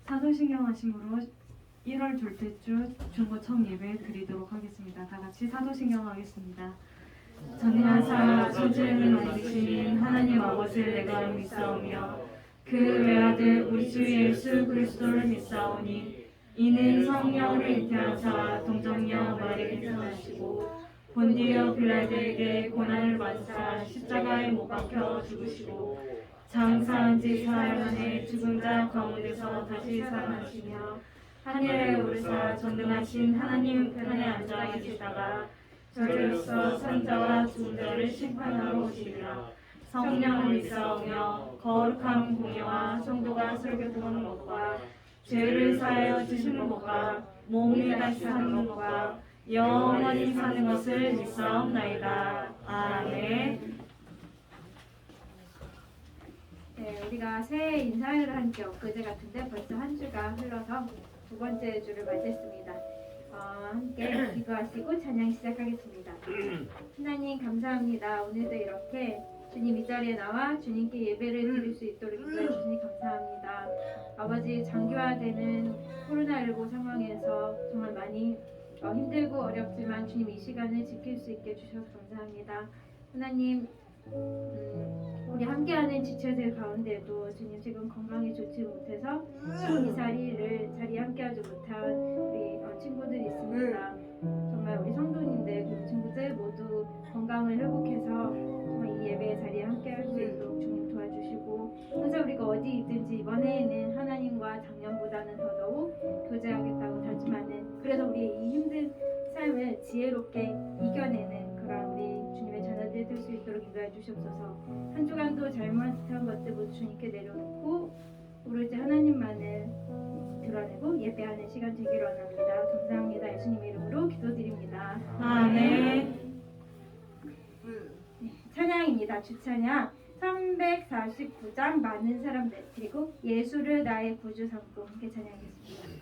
사도신경 하심으로 1월 둘째 주 중보 첫 예배 드리도록 하겠습니다. 다 같이 사도신경 하겠습니다. 전능하사 천지를 만드신 하나님 아버지를 내가 믿사오며 그 외아들 우리 주 예수 그리스도를 믿사오니 이는 성령을 잉태하사 동정녀 마리아에게 태어나시고 본디오 빌라도에게 고난을 받으사 십자가에 못 박혀 죽으시고 장사한 지 사흘 만에 죽은 자 가운데서 다시 살아나시며 하늘에 오르사 전능하신 하나님 우편에 앉아 계시다가 저리로서 산자와 죽은 자를 심판하러 오시리라. 성령을 믿사오며 거룩한 공예와 성도가 설교하는 것과 죄를 사하여 주시는 것과 몸이 다시 사는 것과 영원히 사는 것을 믿사옵나이다. 아멘. 네, 우리가 새해 인사를 한 지 엊그제 같은데 벌써 한 주가 흘러서 두 번째 주를 맞이했습니다. 함께 기도하시고 찬양 시작하겠습니다. 하나님 감사합니다. 오늘도 이렇게 주님 이 자리에 나와 주님께 예배를 드릴 수 있도록 인도해 주시니 감사합니다. 아버지 장기화되는 코로나19 상황에서 정말 많이 힘들고 어렵지만 주님 이 시간을 지킬 수 있게 주셔서 감사합니다. 하나님 우리 함께하는 지체들 가운데도 주님 지금 건강이 좋지 못해서 이 자리에 함께하지 못한 우리 친구들이 있습니다. 정말 우리 성도님들 그리고 친구들 모두 건강을 회복해서 정말 이 예배 자리에 함께할 수 있도록 주님 도와주시고 항상 우리가 어디 있든지 이번 해에는 하나님과 작년보다는 더더욱 교제하겠다고 다짐하는 그래서 우리의 이 힘든 삶을 지혜롭게 이겨내는 그런 우리 주님의 자녀들 될 수 있도록 인도해 주시옵소서. 한 주간도 잘못한 것들 모두 주님께 내려놓고 오로지 하나님만을 드러내고 예배하는 시간 되기를 원합니다. 감사합니다. 예수님 이름으로 기도드립니다. 아멘. 찬양입니다. 주찬양 349장 많은 사람들 그리고 예수를 나의 구주 삼고 함께 찬양하겠습니다.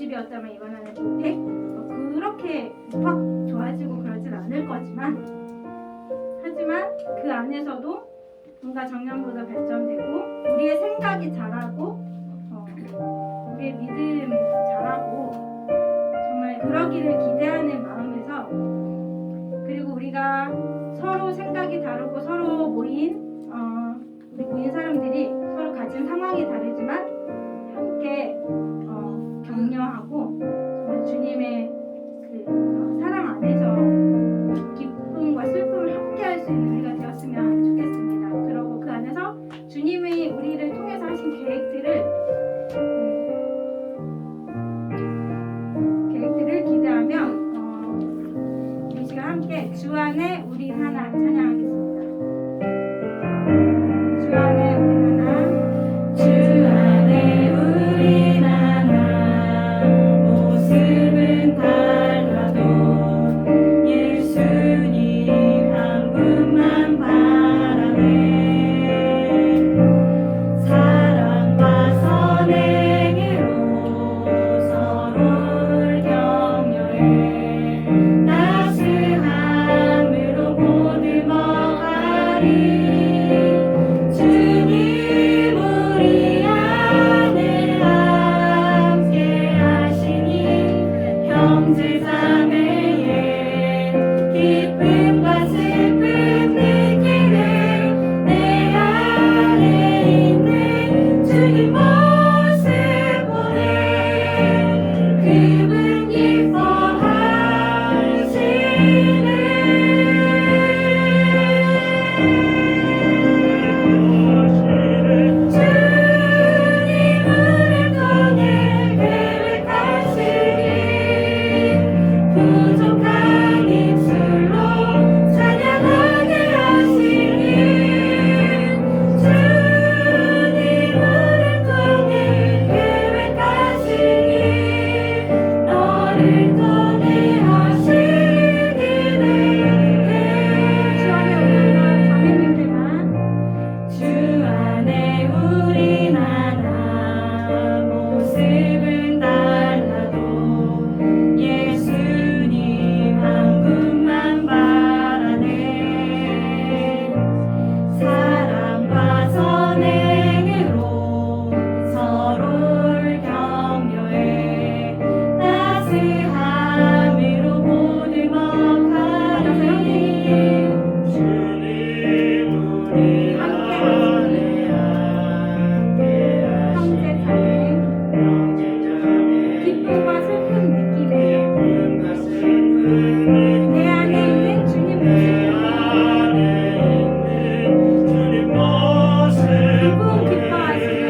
50이 어쩌면 이번에는 100 그렇게 확 좋아지고 그러진 않을 거지만 하지만 그 안에서도 뭔가 작년보다 발전되고 우리의 생각이 자라고 우리의 믿음이 자라고 정말 그러기를 기대하는 마음에서 그리고 우리가 서로 생각이 다르고 서로 우리 모인 사람들이 서로 가진 상황이 다르지만 함께 격려하고 정말 주님의 그 사랑 안에서 기쁨과 슬픔을 함께 할 수 있는 우리가 되었으면 좋겠습니다. 그리고 그 안에서 주님이 우리를 통해서 하신 계획들을 기대하며 이 시간 함께 주 안에 우리 하나 찬양하겠습니다. 주 안에 우리 하나 주 안에 우리 하나 모습은 달라도 예수님 한 분만 바라네 사랑과 선행으로 서로를 격려해 따스함으로 보듬어가리 주님 우리 안에 함께 하시니 형제자매의 기쁨과 슬픔 느끼네 내 안에 있는 주님 모습 보네 그분 기뻐하시네 주님을 통해 계획하시니 부족한 입술로 찬양하게 하시니 주님을 통해 계획하시니 너를 통해 하시기를 주 안에 우린 하나 모습은 달라도 예수님 한 분만 바라네 사랑과 선행으로 서로를 격려해 따스함으로 보듬어가리 주님 우리 안에 함께 기쁨과 슬픔 느끼네 내 안에 있는 주님 모습 그분 기뻐하시네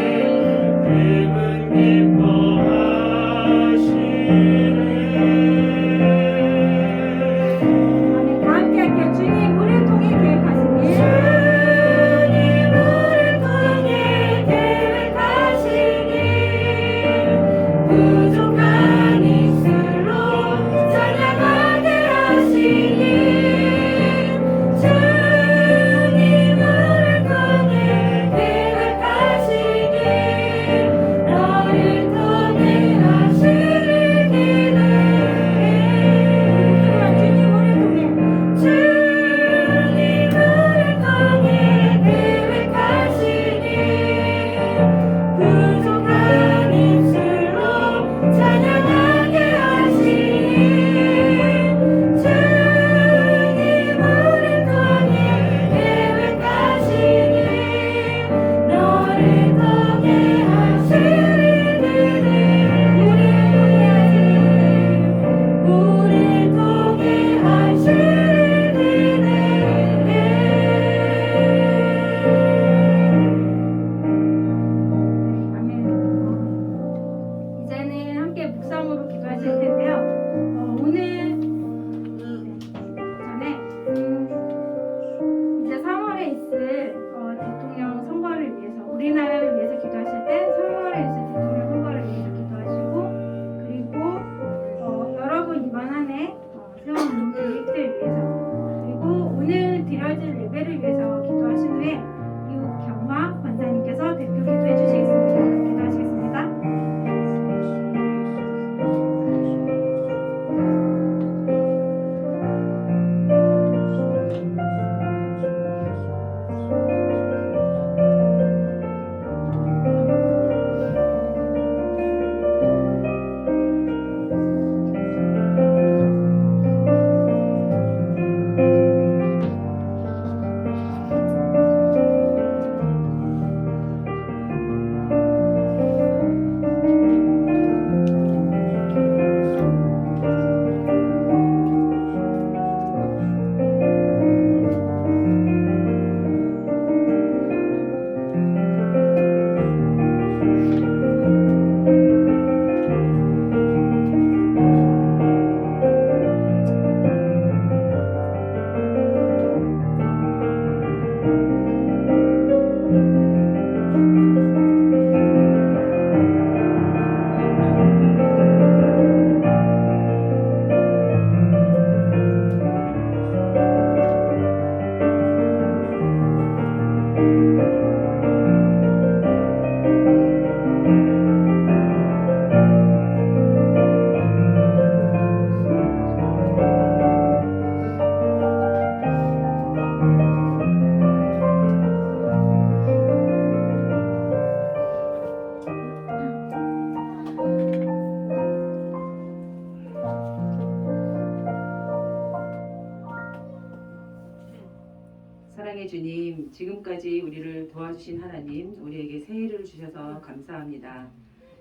사랑의 주님, 지금까지 우리를 도와주신 하나님, 우리에게 새해를 주셔서 감사합니다.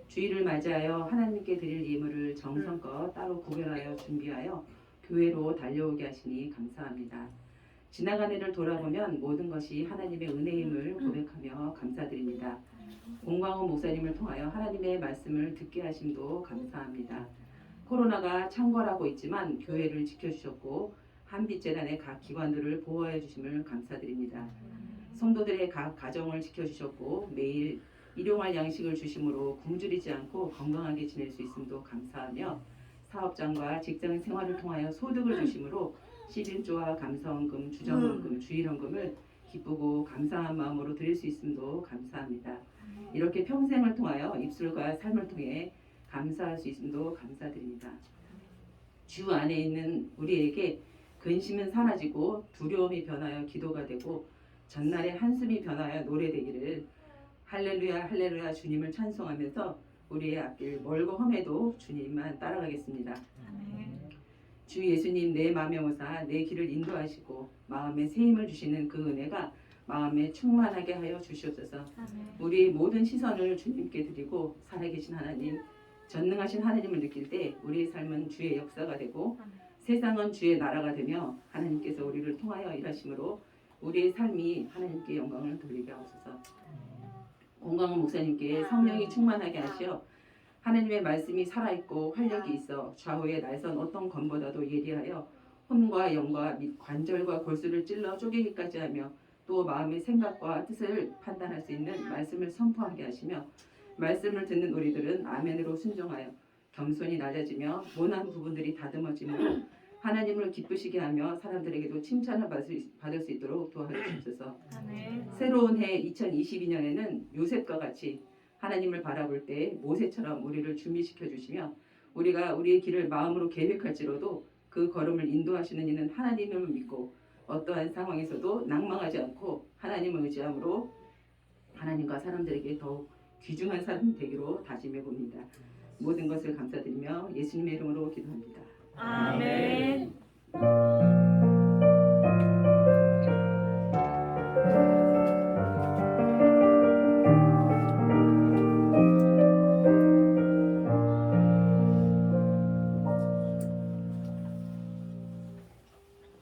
주일을 맞이하여 하나님께 드릴 예물을 정성껏 따로 구별하여 준비하여 교회로 달려오게 하시니 감사합니다. 지나간 해를 돌아보면 모든 것이 하나님의 은혜임을 고백하며 감사드립니다. 공광호 목사님을 통하여 하나님의 말씀을 듣게 하심도 감사합니다. 코로나가 창궐하고 있지만 교회를 지켜주셨고 한빛재단의 각 기관들을 보호해 주심을 감사드립니다. 성도들의 각 가정을 지켜주셨고 매일 일용할 양식을 주심으로 굶주리지 않고 건강하게 지낼 수 있음도 감사하며 사업장과 직장 생활을 통하여 소득을 주심으로 시진조와 감사원금, 주정원금, 주일원금을 기쁘고 감사한 마음으로 드릴 수 있음도 감사합니다. 이렇게 평생을 통하여 입술과 삶을 통해 감사할 수 있음도 감사드립니다. 주 안에 있는 우리에게 근심은 사라지고 두려움이 변하여 기도가 되고 전날의 한숨이 변하여 노래되기를 할렐루야 할렐루야 주님을 찬송하면서 우리의 앞길 멀고 험해도 주님만 따라가겠습니다. 주 예수님 내 마음에 오사 내 길을 인도하시고 마음에 새 힘을 주시는 그 은혜가 마음에 충만하게 하여 주시옵소서. 우리의 모든 시선을 주님께 드리고 살아계신 하나님, 전능하신 하나님을 느낄 때 우리의 삶은 주의 역사가 되고 세상은 주의 나라가 되며 하나님께서 우리를 통하여 일하심으로 우리의 삶이 하나님께 영광을 돌리게 하옵소서. 공광호 목사님께 성령이 충만하게 하시어 하나님의 말씀이 살아있고 활력이 있어 좌우의 날선 어떤 검보다도 예리하여 혼과 영과 및 관절과 골수를 찔러 쪼개기까지 하며 또 마음의 생각과 뜻을 판단할 수 있는 말씀을 선포하게 하시며 말씀을 듣는 우리들은 아멘으로 순종하여 겸손히 낮아지며 모난 부분들이 다듬어짐으로 하나님을 기쁘시게 하며 사람들에게도 칭찬을 받을 수 있도록 도와주시옵소서. 새로운 해 2022년에는 요셉과 같이 하나님을 바라볼 때 모세처럼 우리를 준비시켜 주시며 우리가 우리의 길을 마음으로 계획할지라도 그 걸음을 인도하시는 이는 하나님을 믿고 어떠한 상황에서도 낭망하지 않고 하나님을 의지함으로 하나님과 사람들에게 더욱 귀중한 사람이 되기로 다짐해 봅니다. 모든 것을 감사드리며 예수님의 이름으로 기도합니다. 아멘.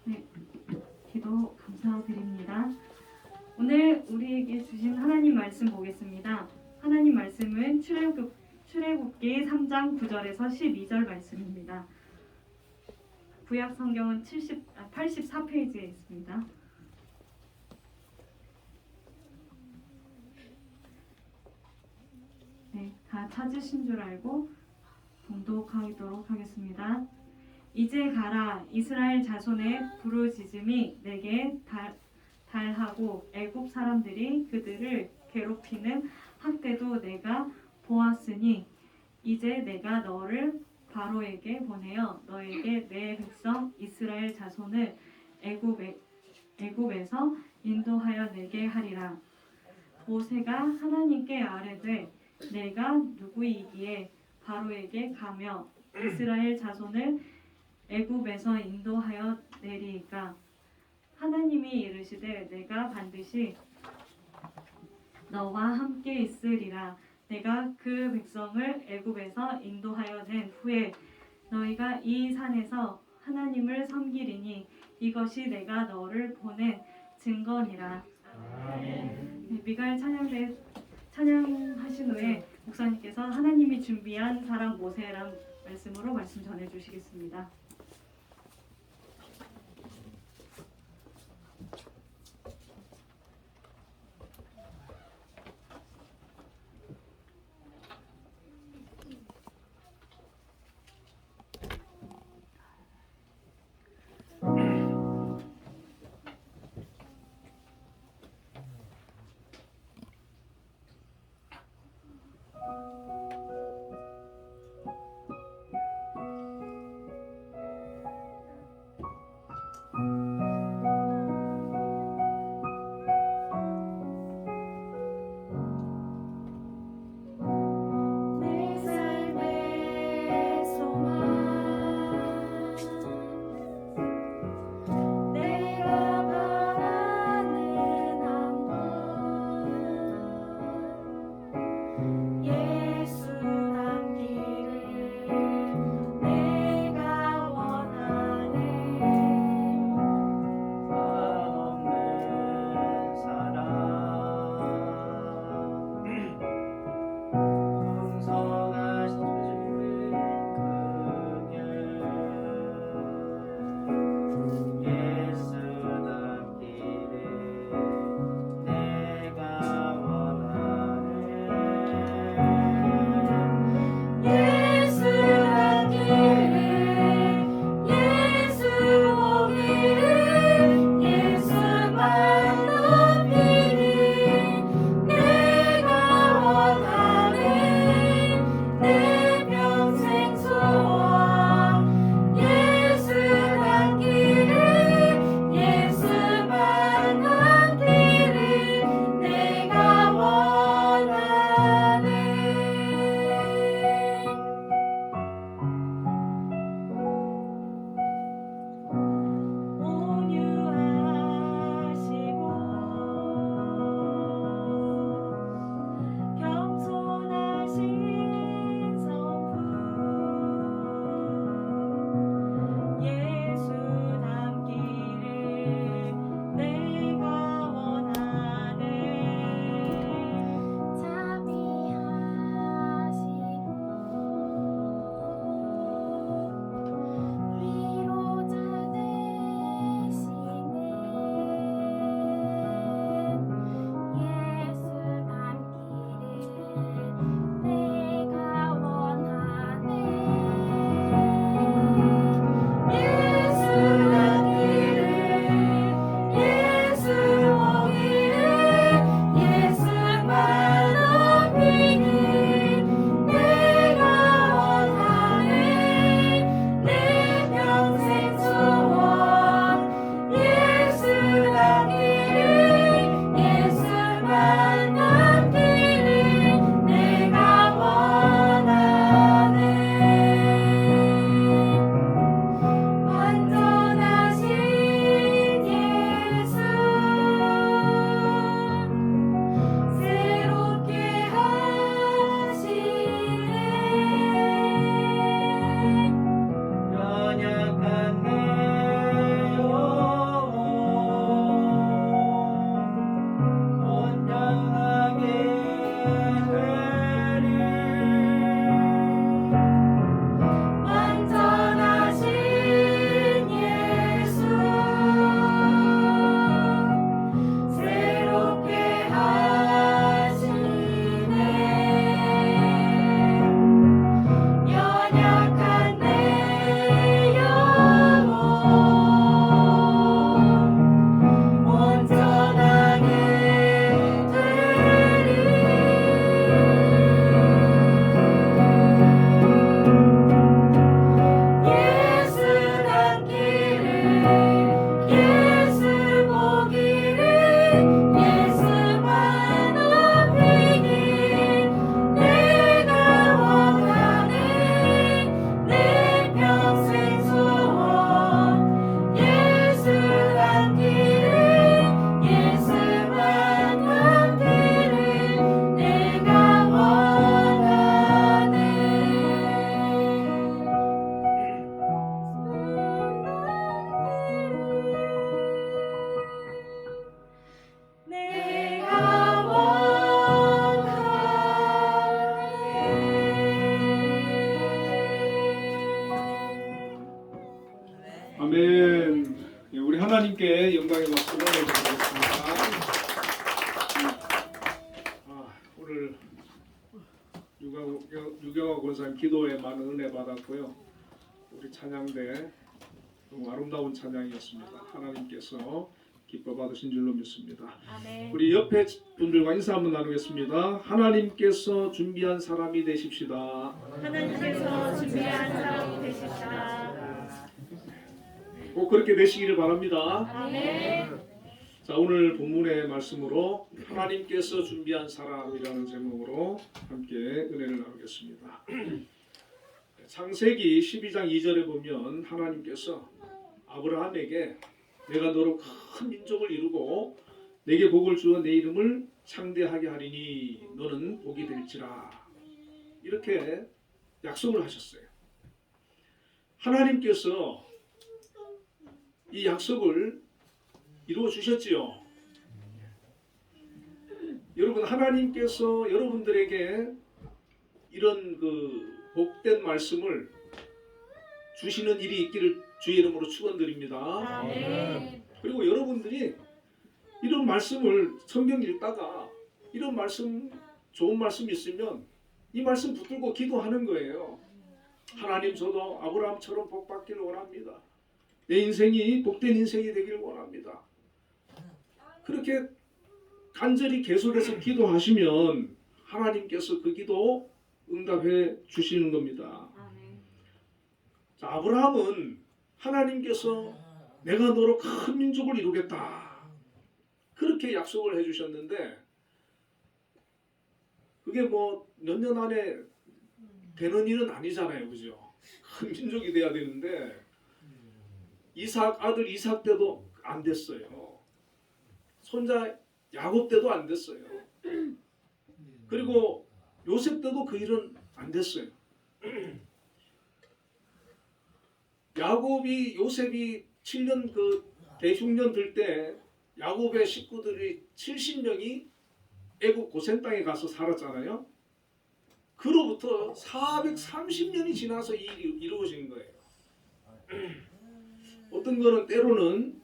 네, 기도 감사드립니다. 오늘 우리에게 주신 하나님 말씀 보겠습니다. 하나님 말씀은 출애굽기 3장 9절에서 12절 말씀입니다. 구약 성경은 84페이지에 있습니다. 네, 다 찾으신 줄 알고 봉독하도록 하겠습니다. 이제 가라, 이스라엘 자손의 부르짖음이 내게 달하고 애굽 사람들이 그들을 괴롭히는 학대도 내가 보았으니 이제 내가 너를 바로에게 보내어 너에게 내 백성 이스라엘 자손을 애굽에서 인도하여 내게 하리라. 모세가 하나님께 아뢰되 내가 누구이기에 바로에게 가며 이스라엘 자손을 애굽에서 인도하여 내리이까. 하나님이 이르시되 내가 반드시 너와 함께 있으리라. 내가 그 백성을 애굽에서 인도하여 낸 후에 너희가 이 산에서 하나님을 섬기리니 이것이 내가 너를 보낸 증거니라. 네, 미가엘 찬양하신 후에 목사님께서 하나님이 준비한 사랑 모세란 말씀으로 말씀 전해주시겠습니다. 아멘. 예, 우리 하나님께 영광의 박수를 드리겠습니다. 오늘 유경화 권사님 기도에 많은 은혜 받았고요. 우리 찬양대 너무 아름다운 찬양이었습니다. 하나님께서 기뻐 받으신 줄로 믿습니다. 아멘. 우리 옆에 분들과 인사 한번 나누겠습니다. 하나님께서 준비한 사람이 되십시다. 하나님께서 준비한 사람이 되십시다. 꼭 그렇게 되시기를 바랍니다. 아멘. 자, 오늘 본문의 말씀으로 하나님께서 준비한 사람이라는 제목으로 함께 은혜를 나누겠습니다. 창세기 12장 2절에 보면 하나님께서 아브라함에게 내가 너로 큰 민족을 이루고 내게 복을 주어 내 이름을 창대하게 하리니 너는 복이 될지라 이렇게 약속을 하셨어요. 하나님께서 이 약속을 이루어 주셨지요. 여러분, 하나님께서 여러분들에게 이런 그 복된 말씀을 주시는 일이 있기를 주의 이름으로 축원드립니다. 아멘. 그리고 여러분들이 이런 말씀을 성경 읽다가 이런 말씀 좋은 말씀 있으면 이 말씀 붙들고 기도하는 거예요. 하나님, 저도 아브라함처럼 복 받기를 원합니다. 내 인생이 복된 인생이 되기를 원합니다. 그렇게 간절히 계속해서 기도하시면 하나님께서 그 기도 응답해 주시는 겁니다. 자, 아브라함은 하나님께서 내가 너로 큰 민족을 이루겠다 그렇게 약속을 해주셨는데 그게 뭐 몇 년 안에 되는 일은 아니잖아요, 그죠? 큰 민족이 돼야 되는데 아들 이삭 때도 안 됐어요. 손자 야곱 때도 안 됐어요. 그리고 요셉 때도 그 일은 안 됐어요. 요셉이 7년 그 대흉년 들 때 야곱의 식구들이 70명이 애굽 고센 땅에 가서 살았잖아요. 그로부터 430년이 지나서 이 일이 이루어진 거예요. 어떤 거는 때로는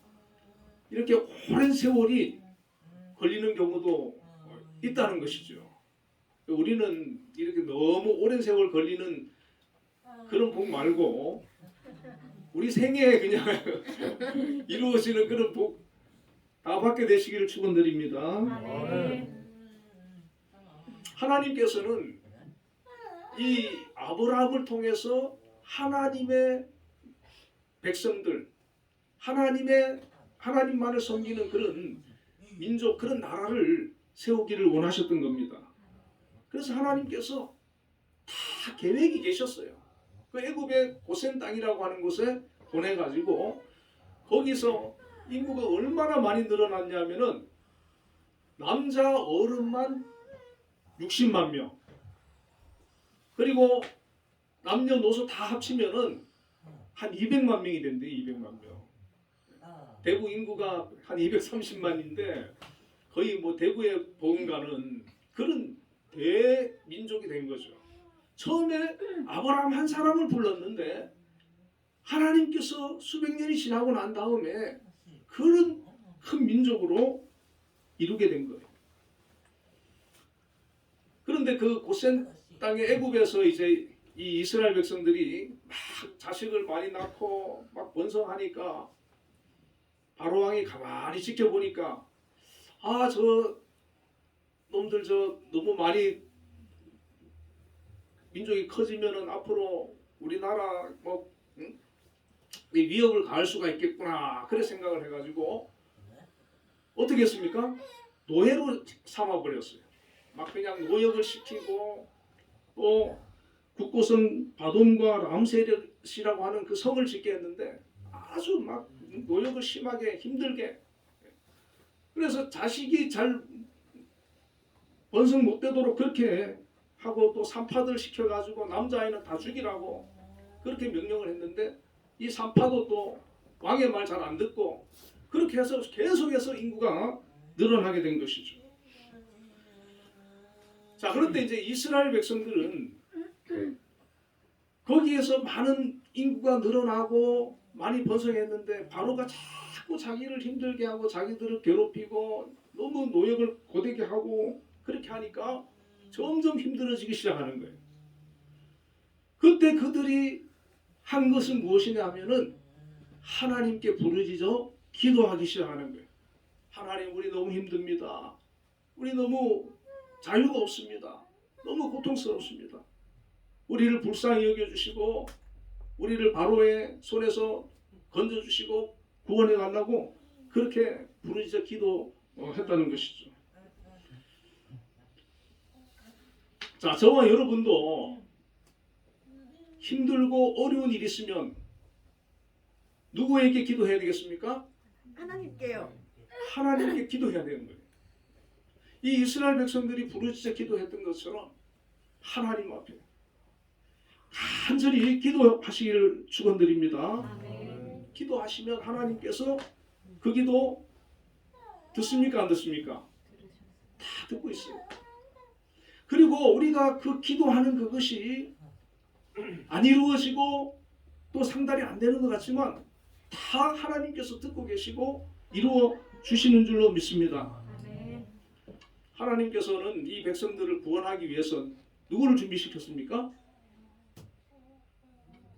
이렇게 오랜 세월이 걸리는 경우도 있다는 것이죠. 우리는 이렇게 너무 오랜 세월 걸리는 그런 복 말고 우리 생애에 그냥 이루어지는 그런 복 다 받게 되시기를 축원드립니다. 아멘. 하나님께서는 이 아브라함을 통해서 하나님의 백성들, 하나님만을 섬기는 그런 민족, 그런 나라를 세우기를 원하셨던 겁니다. 그래서 하나님께서 다 계획이 계셨어요. 그 애굽의 고센 땅이라고 하는 곳에 보내가지고 거기서 인구가 얼마나 많이 늘어났냐면은 남자 어른만 60만 명, 그리고 남녀노소 다 합치면은 한 200만 명이 된대. 200만 명. 대구 인구가 한 230만인데 거의 뭐 대구에 버금가는 그런 대민족이 된 거죠. 처음에 아브라함 한 사람을 불렀는데 하나님께서 수백 년이 지나고 난 다음에 그런 큰 민족으로 이루게 된 거예요. 그런데 그 고센 땅의 애굽에서 이제 이 이스라엘 백성들이 막 자식을 많이 낳고 막 번성하니까 바로 왕이 가만히 지켜보니까 저 놈들 너무 많이 민족이 커지면은 앞으로 우리나라 위협을 가할 수가 있겠구나 그래 생각을 해가지고 어떻게 했습니까? 노예로 삼아버렸어요. 막 그냥 노역을 시키고 또 국고성 바돔과 람세렛이라고 하는 그 성을 짓게 했는데 아주 막 노역을 심하게 힘들게, 그래서 자식이 잘 번성 못 되도록 그렇게 하고 또 산파들 시켜가지고 남자아이는 다 죽이라고 그렇게 명령을 했는데 이 산파도 또 왕의 말 잘 안 듣고 그렇게 해서 계속해서 인구가 늘어나게 된 것이죠. 자, 그런데 이제 이스라엘 백성들은 거기에서 많은 인구가 늘어나고 많이 번성했는데 바로가 자꾸 자기를 힘들게 하고 자기들을 괴롭히고 너무 노역을 고되게 하고 그렇게 하니까 점점 힘들어지기 시작하는 거예요. 그때 그들이 한 것은 무엇이냐 하면은 하나님께 부르짖어 기도하기 시작하는 거예요. 하나님, 우리 너무 힘듭니다. 우리 너무 자유가 없습니다. 너무 고통스럽습니다. 우리를 불쌍히 여겨주시고 우리를 바로의 손에서 건져주시고 구원해 달라고 그렇게 부르짖어 기도했다는 것이죠. 자, 저와 여러분도 힘들고 어려운 일이 있으면 누구에게 기도해야 되겠습니까? 하나님께요. 하나님께 기도해야 되는 거예요. 이 이스라엘 백성들이 부르짖어 기도했던 것처럼 하나님 앞에 간절히 기도하시기를 축원드립니다. 기도하시면 하나님께서 그 기도 듣습니까? 안 듣습니까? 다 듣고 있어요. 그리고 우리가 그 기도하는 그것이 안 이루어지고 또 상달이 안 되는 것 같지만 다 하나님께서 듣고 계시고 이루어 주시는 줄로 믿습니다. 하나님께서는 이 백성들을 구원하기 위해서 누구를 준비시켰습니까?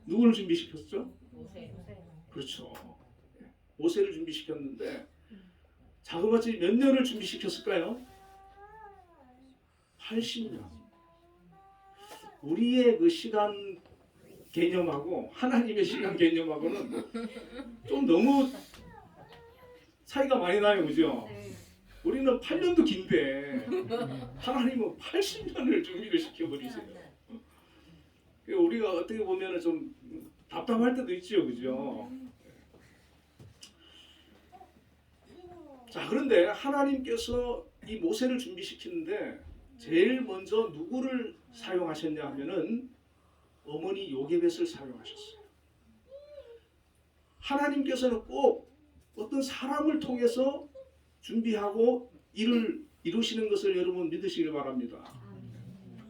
누구를 준비시켰죠? 그렇죠. 모세를 준비시켰는데 자그마치 몇 년을 준비시켰을까요? 80년. 우리의 그 시간 개념하고 하나님의 시간 개념하고는 좀 너무 차이가 많이 나요, 그죠? 우리는 8년도 긴데 하나님은 80년을 준비를 시켜버리세요. 우리가 어떻게 보면 좀 답답할 때도 있죠, 그죠? 자, 그런데 하나님께서 이 모세를 준비시키는데 제일 먼저 누구를 사용하셨냐 하면은 어머니 요게벳을 사용하셨어요. 하나님께서는 꼭 어떤 사람을 통해서 준비하고 일을 이루시는 것을 여러분 믿으시길 바랍니다.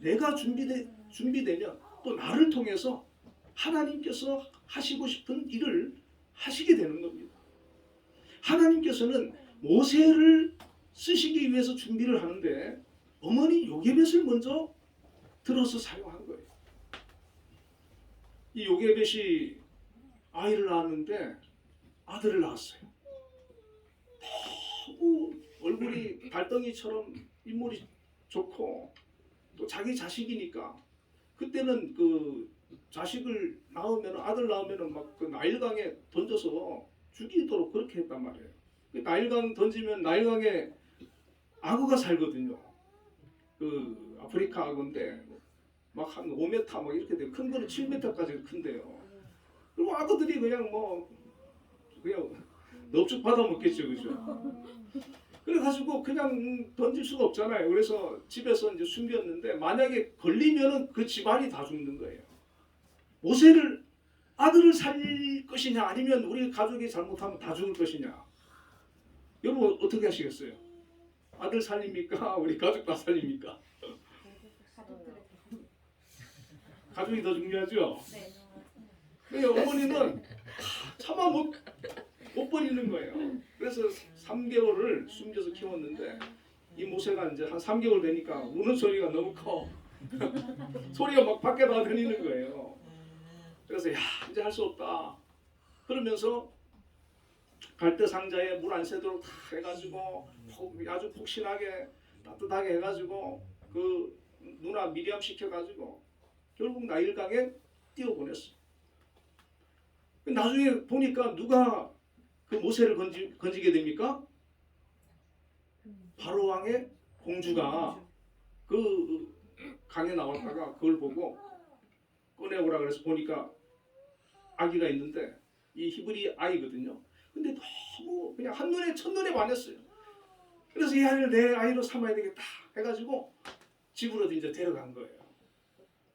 내가 준비되면 또 나를 통해서 하나님께서 하시고 싶은 일을 하시게 되는 겁니다. 하나님께서는 모세를 쓰시기 위해서 준비를 하는데 어머니 요게벳을 먼저 들어서 사용한 거예요. 이 요게벳이 아이를 낳았는데 아들을 낳았어요. 너무 얼굴이 달덩이처럼 인물이 좋고 또 자기 자식이니까 그때는 그 자식을 낳으면 아들 낳으면 막 그 나일강에 던져서 죽이도록 그렇게 했단 말이에요. 그 나일강 던지면 나일강에 악어가 살거든요. 그 아프리카 악어인데 막 한 5m 막 이렇게 돼요. 큰 거는 7m까지 큰데요. 그리고 악어들이 그냥 넙죽 받아 먹겠죠, 그죠? 그래가지고 그냥 던질 수가 없잖아요. 그래서 집에서 이제 숨겼는데 만약에 걸리면은 그 집안이 다 죽는 거예요. 모세를 아들을 살릴 것이냐 아니면 우리 가족이 잘못하면 다 죽을 것이냐. 여러분 어떻게 하시겠어요? 아들 살립니까? 우리 가족 다 살립니까? 가족이 더 중요하죠? 네. 어머니는 차마 못 버리는 거예요. 그래서 3개월을 숨겨서 키웠는데 이 모세가 이제 한 3개월 되니까 우는 소리가 너무 커. 소리가 막 밖에 다 들리는 거예요. 그래서 야 이제 할 수 없다. 그러면서 갈대 상자에 물 안 새도록 다 해가지고 아주 푹신하게 따뜻하게 해가지고 그 누나 미리암 시켜가지고 결국 나일강에 띄워보냈어. 나중에 보니까 누가 그 모세를 건지게 됩니까? 바로 왕의 공주가 그 강에 나왔다가 그걸 보고 꺼내오라 그래서 보니까 아기가 있는데 이 히브리 아이거든요. 근데 너무 그냥 첫눈에 반했어요. 그래서 이 아이를 내 아이로 삼아야 되겠다 해가지고 집으로 이제 데려간 거예요.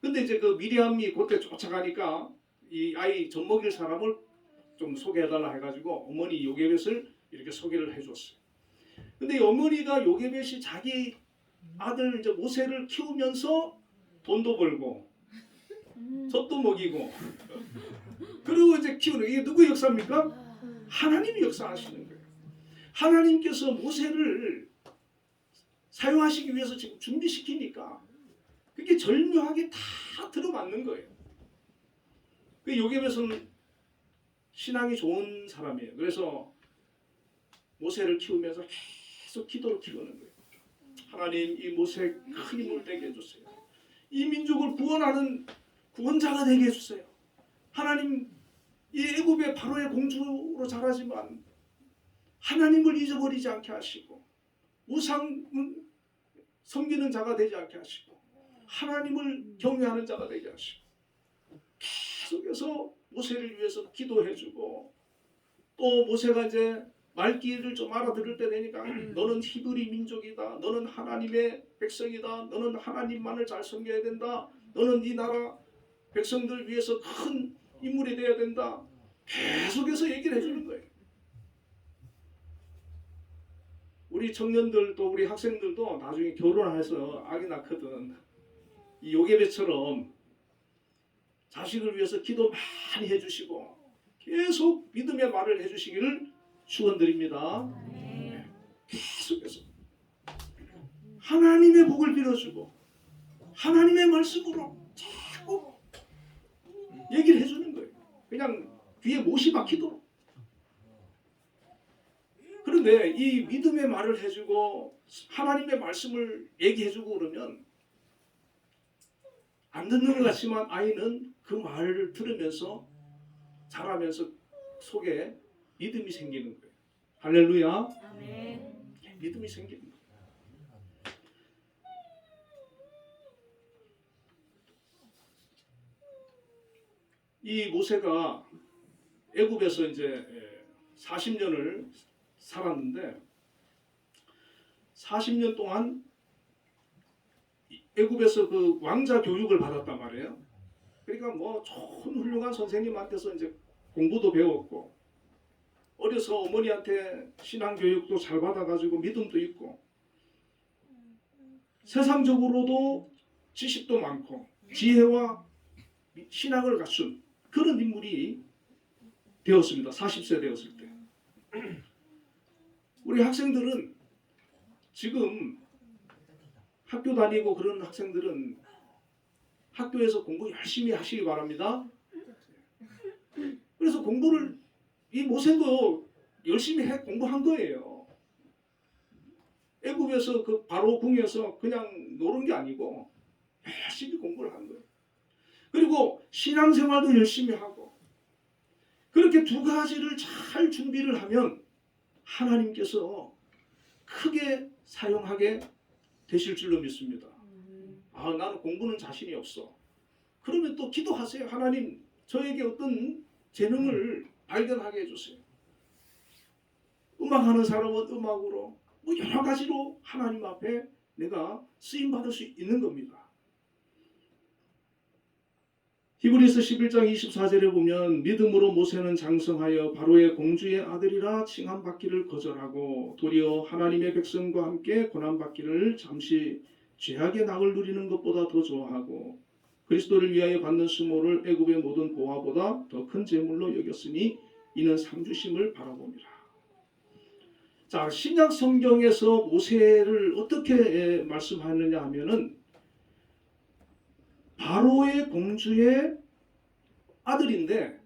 근데 이제 그 미리암이 그때 쫓아가니까 이 아이 젖먹일 사람을 좀 소개해달라 해가지고 어머니 요게벳을 이렇게 소개를 해줬어요. 근데 이 어머니가 요게벳이 자기 아들 이제 모세를 키우면서 돈도 벌고 젖도 먹이고 그리고 이제 키우는 이게 누구 역사입니까? 하나님이 역사하시는 거예요. 하나님께서 모세를 사용하시기 위해서 지금 준비시키니까 그게 절묘하게 다 들어맞는 거예요. 그 요셉에서는 신앙이 좋은 사람이에요. 그래서 모세를 키우면서 계속 기도로 키우는 거예요. 하나님, 이 모세 큰 힘을 되게 해주세요. 이 민족을 구원하는 구원자가 되게 해주세요. 하나님, 이 애굽의 바로의 공주로 자라지만 하나님을 잊어버리지 않게 하시고 우상 섬기는 자가 되지 않게 하시고 하나님을 경외하는 자가 되게 하시고 계속해서 모세를 위해서 기도해주고 또 모세가 이제 말귀를 좀 알아들을 때 되니까 너는 히브리 민족이다. 너는 하나님의 백성이다. 너는 하나님만을 잘 섬겨야 된다. 너는 이 나라 백성들 위해서 큰 인물이 되어야 된다. 계속해서 얘기를 해주는 거예요. 우리 청년들 또 우리 학생들도 나중에 결혼해서 아기 낳거든. 이 요게벳처럼 자식을 위해서 기도 많이 해주시고 계속 믿음의 말을 해주시기를 축원드립니다. 네. 계속해서 하나님의 복을 빌어주고 하나님의 말씀으로 자꾸 얘기를 해주는 거예요. 그냥 귀에 못이 박히도록. 그런데 이 믿음의 말을 해주고 하나님의 말씀을 얘기해주고 그러면 안 듣는 것 같지만 아이는 그 말을 들으면서 자라면서 속에 믿음이 생기는 거예요. 할렐루야. 믿음이 생기는 거예요. 이 모세가 애굽에서 이제 40년을 살았는데 40년 동안 애굽에서 그 왕자 교육을 받았단 말이에요. 그러니까 뭐 좋은 훌륭한 선생님한테서 이제 공부도 배웠고 어려서 어머니한테 신앙 교육도 잘 받아가지고 믿음도 있고 세상적으로도 지식도 많고 지혜와 신앙을 갖춘 그런 인물이 되었습니다. 40세 되었을 때. 우리 학생들은 지금 학교 다니고 그런 학생들은 학교에서 공부 열심히 하시기 바랍니다. 그래서 공부를 이 모세도 열심히 공부한 거예요. 애굽에서 그 바로 궁에서 그냥 노는 게 아니고 열심히 공부를 한 거예요. 그리고 신앙생활도 열심히 하고 그렇게 두 가지를 잘 준비를 하면 하나님께서 크게 사용하게 되실 줄로 믿습니다. 아, 나는 공부는 자신이 없어. 그러면 또 기도하세요. 하나님, 저에게 어떤 재능을 발견하게 해주세요. 음악하는 사람은 음악으로 뭐 여러 가지로 하나님 앞에 내가 쓰임 받을 수 있는 겁니다. 히브리서 11장 24절에 보면 믿음으로 모세는 장성하여 바로의 공주의 아들이라 칭함받기를 거절하고 도리어 하나님의 백성과 함께 고난받기를 잠시 죄악의 낙을 누리는 것보다 더 좋아하고 그리스도를 위하여 받는 수모를 애굽의 모든 보화보다 더 큰 재물로 여겼으니 이는 상주심을 바라봅니다. 자, 신약 성경에서 모세를 어떻게 말씀하느냐 하면은 바로의 공주의 아들인데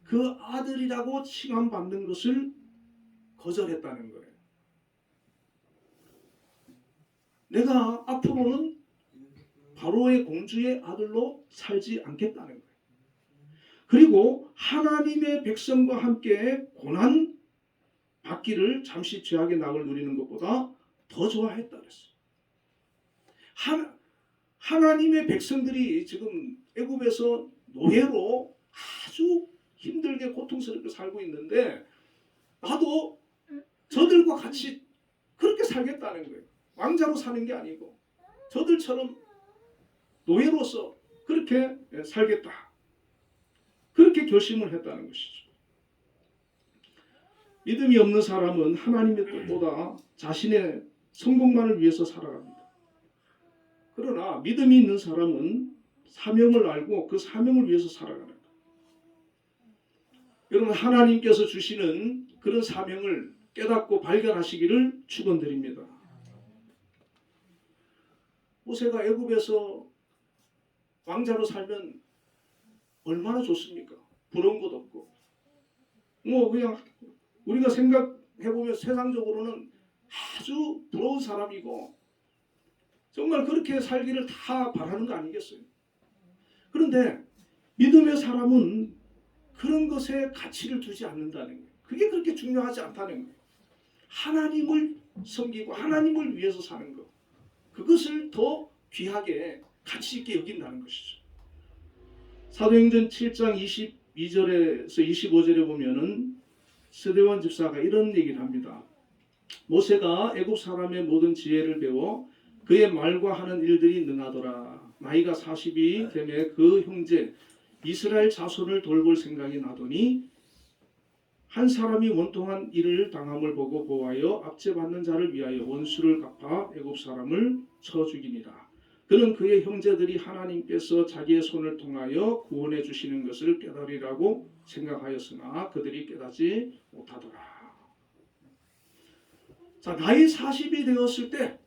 그 아들이라고 칭함받는 것을 거절했다는 거예요. 내가 앞으로는 바로의 공주의 아들로 살지 않겠다는 거예요. 그리고 하나님의 백성과 함께 고난 받기를 잠시 죄악의 낙을 누리는 것보다 더 좋아했다 그랬어요. 하나님의 백성들이 지금 애굽에서 노예로 아주 힘들게 고통스럽게 살고 있는데 나도 저들과 같이 그렇게 살겠다는 거예요. 왕자로 사는 게 아니고 저들처럼 노예로서 그렇게 살겠다. 그렇게 결심을 했다는 것이죠. 믿음이 없는 사람은 하나님의 뜻보다 자신의 성공만을 위해서 살아갑니다. 그러나 믿음이 있는 사람은 사명을 알고 그 사명을 위해서 살아가는 거예요. 여러분 하나님께서 주시는 그런 사명을 깨닫고 발견하시기를 축원드립니다. 모세가 애굽에서 왕자로 살면 얼마나 좋습니까? 부러운 것 없고 뭐 그냥 우리가 생각해보면 세상적으로는 아주 부러운 사람이고 정말 그렇게 살기를 다 바라는 거 아니겠어요? 그런데 믿음의 사람은 그런 것에 가치를 두지 않는다는 거예요. 그게 그렇게 중요하지 않다는 거예요. 하나님을 섬기고 하나님을 위해서 사는 것, 그것을 더 귀하게 가치 있게 여긴다는 것이죠. 사도행전 7장 22절에서 25절에 보면은 스데반 집사가 이런 얘기를 합니다. 모세가 애굽 사람의 모든 지혜를 배워 그의 말과 하는 일들이 능하더라. 나이가 40이 되매 그 형제 이스라엘 자손을 돌볼 생각이 나더니 한 사람이 원통한 일을 당함을 보고 보아하여 압제받는 자를 위하여 원수를 갚아 애굽 사람을 쳐 죽이니라. 그는 그의 형제들이 하나님께서 자기의 손을 통하여 구원해 주시는 것을 깨달으리라고 생각하였으나 그들이 깨닫지 못하더라. 자, 나이 40이 되었을 때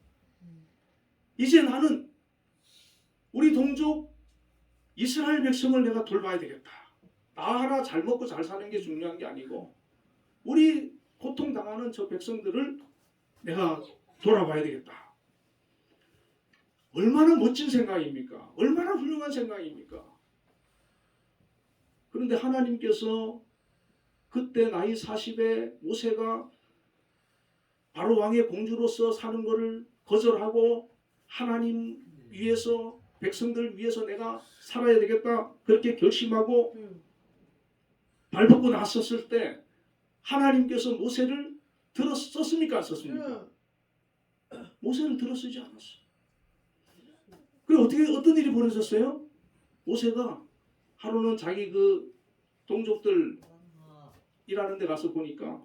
이제 나는 우리 동족 이스라엘 백성을 내가 돌봐야 되겠다. 나 하나 잘 먹고 잘 사는 게 중요한 게 아니고 우리 고통당하는 저 백성들을 내가 돌아봐야 되겠다. 얼마나 멋진 생각입니까? 얼마나 훌륭한 생각입니까? 그런데 하나님께서 그때 나이 40에 모세가 바로 왕의 공주로서 사는 것을 거절하고 하나님 위해서 백성들 위해서 내가 살아야 되겠다 그렇게 결심하고 발벗고 나섰을 때 하나님께서 모세를 들었었습니까? 안 썼습니까? 모세를 들어쓰지 않았어. 그래 어떤 일이 벌어졌어요? 모세가 하루는 자기 그 동족들 일하는 데 가서 보니까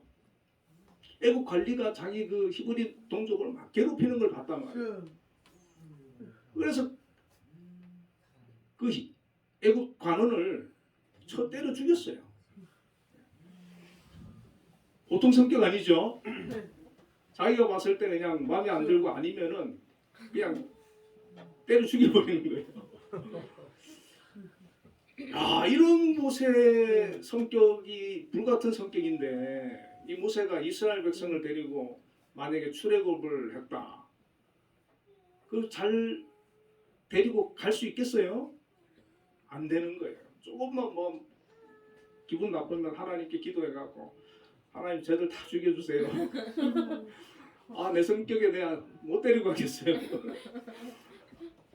애국 관리가 자기 그 히브리 동족을 막 괴롭히는 걸 봤단 말이에요. 그래서 그 애국 관원을 쳐 때려 죽였어요. 보통 성격 아니죠? 자기가 봤을 때 그냥 마음에 안 들고 아니면은 그냥 때려 죽여버리는 거예요. 아, 이런 모세 성격이 불같은 성격인데 이 모세가 이스라엘 백성을 데리고 만약에 출애굽을 했다. 그 잘 데리고 갈 수 있겠어요? 안 되는 거예요. 조금만 뭐 기분 나쁘면 하나님께 기도해갖고 하나님 쟤들 다 죽여주세요. 아, 내 성격에 내가 못 데리고 가겠어요.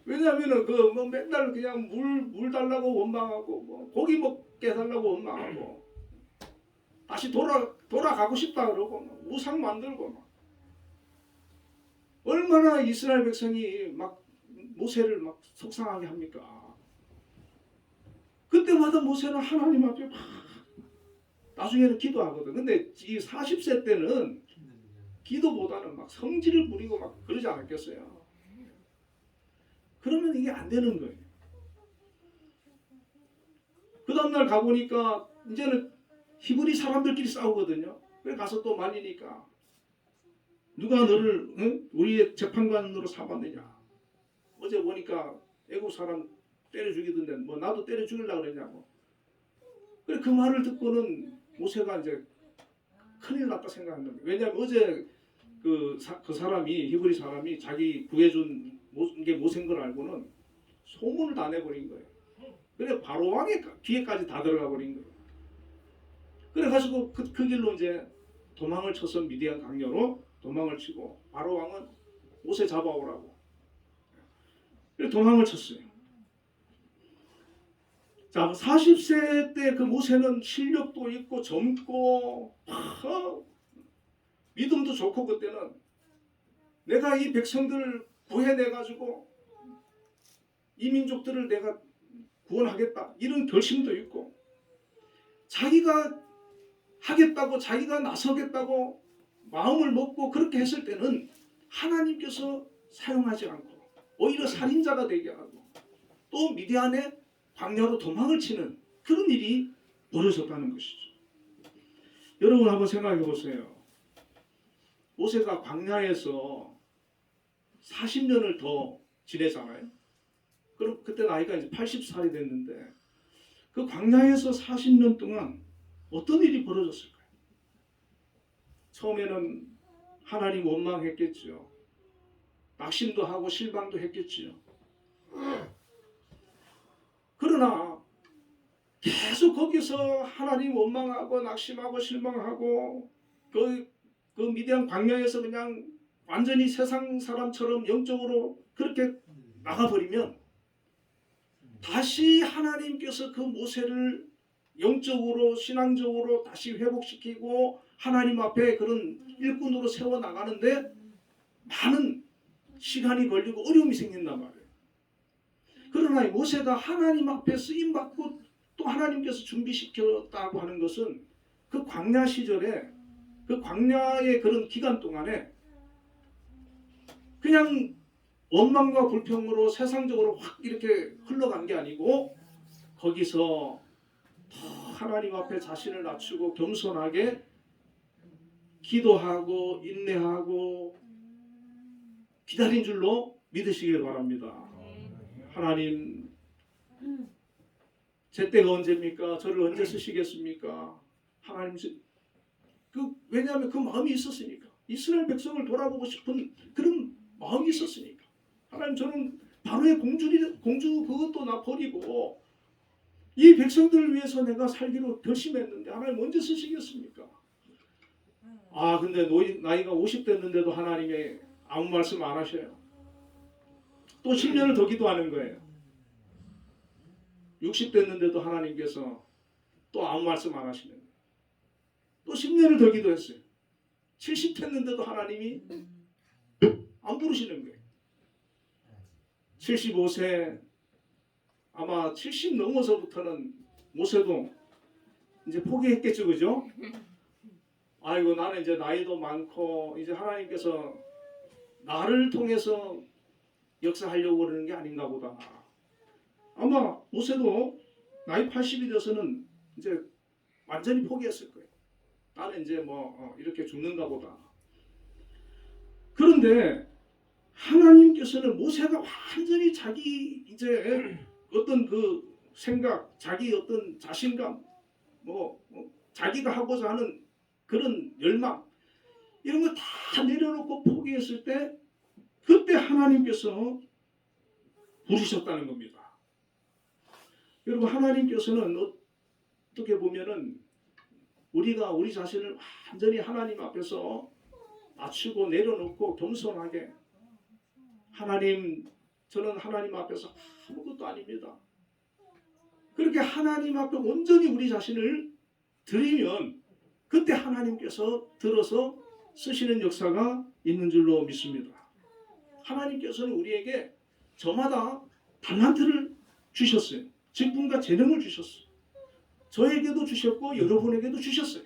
왜냐하면은 그 뭐 맨날 그냥 물 달라고 원망하고 뭐 고기 먹게 해달라고 원망하고 다시 돌아가고 싶다 그러고 우상 만들고 막. 얼마나 이스라엘 백성이 막 모세를 막 속상하게 합니까? 그때마다 모세는 하나님 앞에 막 나중에는 기도하거든. 근데 이 40세 때는 기도보다는 막 성질을 부리고 막 그러지 않았겠어요? 그러면 이게 안 되는 거예요. 그 다음날 가보니까 이제는 히브리 사람들끼리 싸우거든요. 그래 가서 또 말리니까 누가 너를 우리의 재판관으로 삼았느냐. 어제 보니까 애국 사람 때려 죽이던데 뭐 나도 때려 죽이려고 그러냐고. 그래 그 말을 듣고는 모세가 이제 큰일 났다 생각한 거예요. 왜냐하면 어제 그 사람이 히브리 사람이 자기 구해준 게 모세인 걸 알고는 소문을 다 내버린 거예요. 그래 바로 왕의 귀에까지 다 들어가 버린 거예요. 그래가지고 그 길로 이제 도망을 쳐서 미디안 강요로 도망을 치고 바로 왕은 모세 잡아오라고. 그래 도망을 쳤어요. 자 40세 때 그 모세는 실력도 있고 젊고 믿음도 좋고 그때는 내가 이 백성들을 구해내가지고 이 민족들을 내가 구원하겠다 이런 결심도 있고 자기가 하겠다고 자기가 나서겠다고 마음을 먹고 그렇게 했을 때는 하나님께서 사용하지 않고 오히려 살인자가 되게 하고 또 미디안의 광야로 도망을 치는 그런 일이 벌어졌다는 것이죠. 여러분 한번 생각해 보세요. 모세가 광야에서 40년을 더 지내잖아요. 그럼 그때 나이가 이제 80살이 됐는데 그 광야에서 40년 동안 어떤 일이 벌어졌을까요? 처음에는 하나님 원망했겠죠. 낙심도 하고 실망도 했겠지요. 그러나 계속 거기서 하나님 원망하고 낙심하고 실망하고 그 미디안 광야에서 그냥 완전히 세상 사람처럼 영적으로 그렇게 나가버리면 다시 하나님께서 그 모세를 영적으로 신앙적으로 다시 회복시키고 하나님 앞에 그런 일꾼으로 세워나가는데 많은 시간이 걸리고 어려움이 생긴단 말이에요. 그러나 모세가 하나님 앞에 쓰임받고 또 하나님께서 준비시켰다고 하는 것은 그 광야 시절에 그 광야의 그런 기간 동안에 그냥 원망과 불평으로 세상적으로 확 이렇게 흘러간 게 아니고 거기서 더 하나님 앞에 자신을 낮추고 겸손하게 기도하고 인내하고 기다린 줄로 믿으시길 바랍니다. 하나님 제 때가 언제입니까? 저를 언제 쓰시겠습니까? 하나님 왜냐하면 그 마음이 있었으니까 이스라엘 백성을 돌아보고 싶은 그런 마음이 있었으니까 하나님 저는 바로의 공주 그것도 나 버리고 이 백성들을 위해서 내가 살기로 결심했는데 하나님 언제 쓰시겠습니까? 근데 나이가 50 됐는데도 하나님이 아무 말씀 안 하셔요. 또 10년을 더 기도하는 거예요. 60 됐는데도 하나님께서 또 아무 말씀 안 하시는 거예요. 또 10년을 더 기도했어요. 70 됐는데도 하나님이 안 부르시는 거예요. 75세 아마 70 넘어서부터는 모세도 이제 포기했겠죠, 그죠? 아이고 나는 이제 나이도 많고 이제 하나님께서 나를 통해서 역사하려고 그러는 게 아닌가 보다. 아마 모세도 나이 80이 돼서는 이제 완전히 포기했을 거예요. 나는 이제 이렇게 죽는가 보다. 그런데 하나님께서는 모세가 완전히 자기 이제 어떤 그 생각, 자기 어떤 자신감, 자기가 하고자 하는 그런 열망 이런 거 다 내려놓고 포기했을 때 그때 하나님께서 부르셨다는 겁니다. 여러분 하나님께서는 어떻게 보면은 우리가 우리 자신을 완전히 하나님 앞에서 낮추고 내려놓고 겸손하게 하나님 저는 하나님 앞에서 아무것도 아닙니다. 그렇게 하나님 앞에 온전히 우리 자신을 드리면 그때 하나님께서 들어서 쓰시는 역사가 있는 줄로 믿습니다. 하나님께서는 우리에게 저마다 달란트를 주셨어요. 직분과 재능을 주셨어요. 저에게도 주셨고 여러분에게도 주셨어요.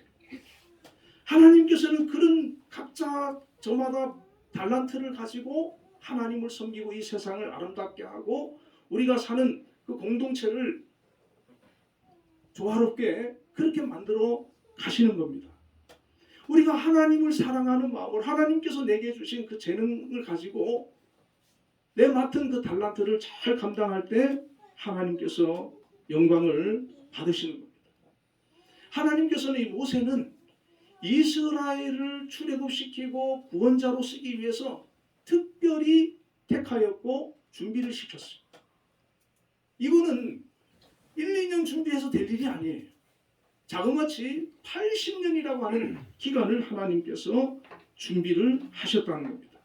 하나님께서는 그런 각자 저마다 달란트를 가지고 하나님을 섬기고 이 세상을 아름답게 하고 우리가 사는 그 공동체를 조화롭게 그렇게 만들어 가시는 겁니다. 우리가 하나님을 사랑하는 마음으로 하나님께서 내게 주신 그 재능을 가지고 내 맡은 그 달란트를 잘 감당할 때 하나님께서 영광을 받으시는 겁니다. 하나님께서는 이 모세는 이스라엘을 출애굽시키고 구원자로 쓰기 위해서 특별히 택하였고 준비를 시켰어요. 이거는 1, 2년 준비해서 될 일이 아니에요. 자그마치 80년이라고 하는 기간을 하나님께서 준비를 하셨다는 겁니다.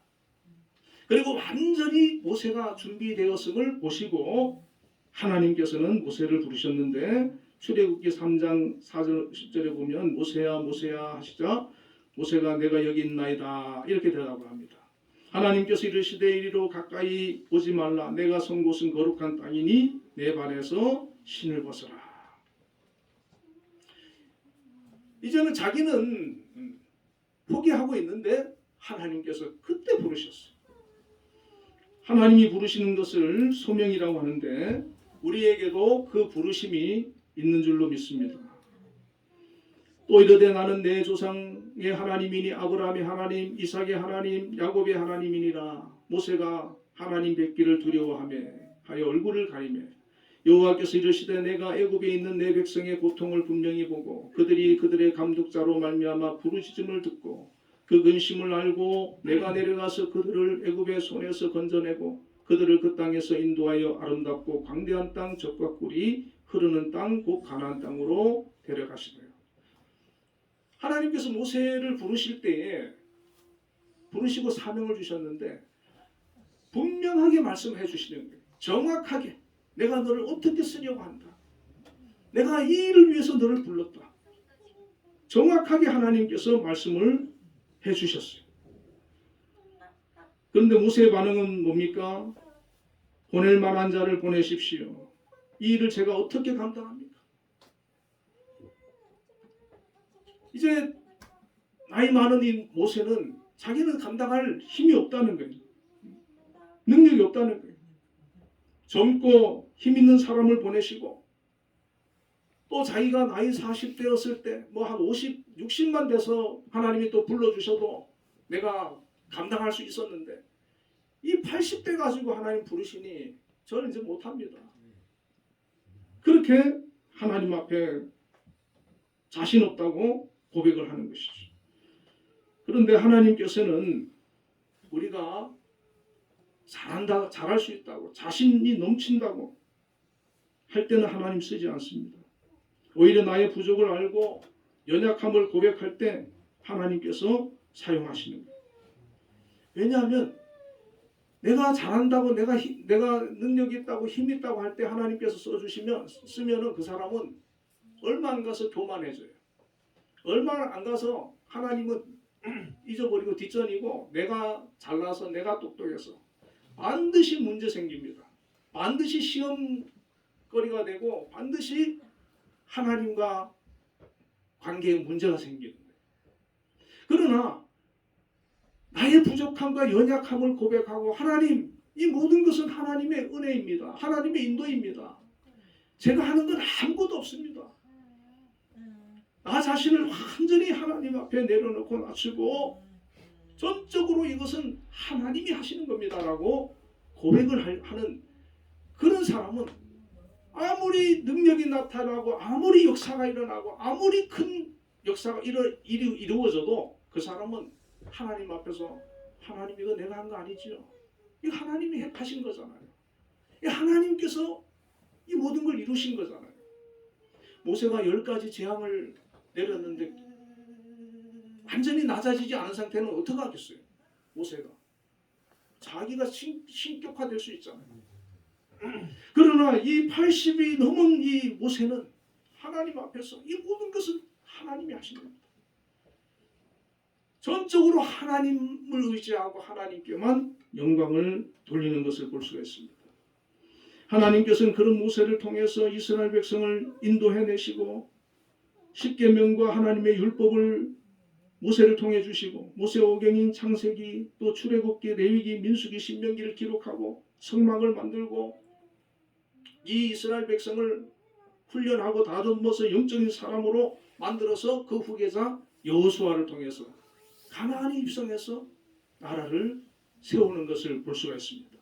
그리고 완전히 모세가 준비되었음을 보시고 하나님께서는 모세를 부르셨는데 출애굽기 3장 4절 10절에 보면 모세야 모세야 하시자 모세가 내가 여기 있나이다 이렇게 대답을 합니다. 하나님께서 이르시되 이리로 가까이 오지 말라 내가 선 곳은 거룩한 땅이니 내 발에서 신을 벗어라. 이제는 자기는 포기하고 있는데 하나님께서 그때 부르셨어요. 하나님이 부르시는 것을 소명이라고 하는데 우리에게도 그 부르심이 있는 줄로 믿습니다. 또 이르되 나는 내 조상의 하나님이니 아브라함의 하나님, 이삭의 하나님, 야곱의 하나님이니라. 모세가 하나님 뵙기를 두려워하며 하여 얼굴을 가리며 여호와께서 이르시되 내가 애굽에 있는 내 백성의 고통을 분명히 보고 그들이 그들의 감독자로 말미암아 부르짖음을 듣고 그 근심을 알고 내가 내려가서 그들을 애굽의 손에서 건져내고 그들을 그 땅에서 인도하여 아름답고 광대한 땅 젖과 꿀이 흐르는 땅 곧 가나안 땅으로 데려가시더라. 하나님께서 모세를 부르실 때에 부르시고 사명을 주셨는데 분명하게 말씀해 주시는 거예요. 정확하게 내가 너를 어떻게 쓰려고 한다. 내가 이 일을 위해서 너를 불렀다. 정확하게 하나님께서 말씀을 해 주셨어요. 그런데 모세의 반응은 뭡니까? 보낼 만한 자를 보내십시오. 이 일을 제가 어떻게 감당합니까? 이제 나이 많은 이 모세는 자기는 감당할 힘이 없다는 거예요. 능력이 없다는 거예요. 젊고 힘 있는 사람을 보내시고 또 자기가 나이 40대였을 때 뭐 한 50, 60만 돼서 하나님이 또 불러주셔도 내가 감당할 수 있었는데 이 80대 가지고 하나님 부르시니 저는 이제 못합니다. 그렇게 하나님 앞에 자신 없다고 고백을 하는 것이죠. 그런데 하나님께서는 우리가 잘한다, 잘할 수 있다고 자신이 넘친다고 할 때는 하나님 쓰지 않습니다. 오히려 나의 부족을 알고 연약함을 고백할 때 하나님께서 사용하시는 거예요. 왜냐하면 내가 잘한다고 내가 능력이 있다고 힘이 있다고 할 때 하나님께서 쓰면은 그 사람은 얼마 안 가서 교만해져요. 얼마 안 가서 하나님은 잊어버리고 뒷전이고 내가 잘나서 내가 똑똑해서 반드시 문제 생깁니다. 반드시 시험거리가 되고 반드시 하나님과 관계에 문제가 생기는 거예요. 그러나 나의 부족함과 연약함을 고백하고 하나님, 이 모든 것은 하나님의 은혜입니다. 하나님의 인도입니다. 제가 하는 건 아무것도 없습니다. 나 자신을 완전히 하나님 앞에 내려놓고 낮추고 전적으로 이것은 하나님이 하시는 겁니다라고 고백을 하는 그런 사람은 아무리 능력이 나타나고 아무리 역사가 일어나고 아무리 큰 역사가 이루어져도 그 사람은 하나님 앞에서 하나님 이거 내가 한 거 아니지요? 이거 하나님이 하신 거잖아요. 하나님께서 이 모든 걸 이루신 거잖아요. 모세가 10가지 재앙을 내렸는데 완전히 낮아지지 않은 상태는 어떻게 하겠어요? 모세가 자기가 신격화될 수 있잖아요. 그러나 이 80이 넘은 이 모세는 하나님 앞에서 이 모든 것은 하나님이 하신 겁니다. 전적으로 하나님을 의지하고 하나님께만 영광을 돌리는 것을 볼 수가 있습니다. 하나님께서는 그런 모세를 통해서 이스라엘 백성을 인도해내시고 십계명과 하나님의 율법을 모세를 통해 주시고 모세오경인 창세기 또 출애굽기 레위기 민수기 신명기를 기록하고 성막을 만들고 이 이스라엘 백성을 훈련하고 다듬어서 영적인 사람으로 만들어서 그 후계자 여호수아를 통해서 가나안에 입성해서 나라를 세우는 것을 볼 수가 있습니다.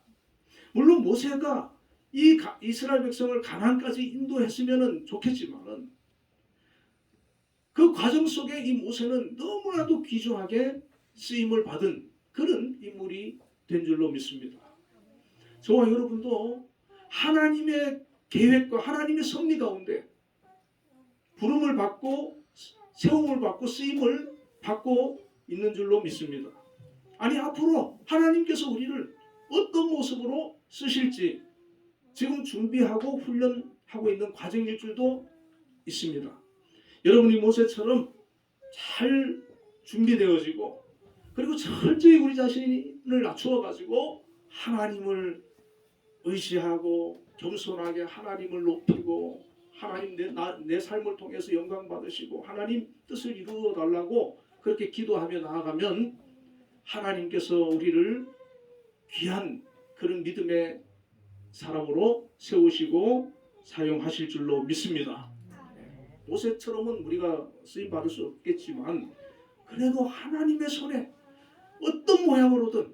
물론 모세가 이 이스라엘 백성을 가나안까지 인도했으면 좋겠지만은 그 과정 속에 이 모세는 너무나도 귀중하게 쓰임을 받은 그런 인물이 된 줄로 믿습니다. 저와 여러분도 하나님의 계획과 하나님의 섭리 가운데 부름을 받고 세움을 받고 쓰임을 받고 있는 줄로 믿습니다. 아니 앞으로 하나님께서 우리를 어떤 모습으로 쓰실지 지금 준비하고 훈련하고 있는 과정일 줄도 있습니다. 여러분이 모세처럼 잘 준비되어지고 그리고 철저히 우리 자신을 낮추어 가지고 하나님을 의지하고 겸손하게 하나님을 높이고 하나님 내 삶을 통해서 영광 받으시고 하나님 뜻을 이루어 달라고 그렇게 기도하며 나아가면 하나님께서 우리를 귀한 그런 믿음의 사람으로 세우시고 사용하실 줄로 믿습니다. 모세처럼은 우리가 쓰임 받을 수 없겠지만 그래도 하나님의 손에 어떤 모양으로든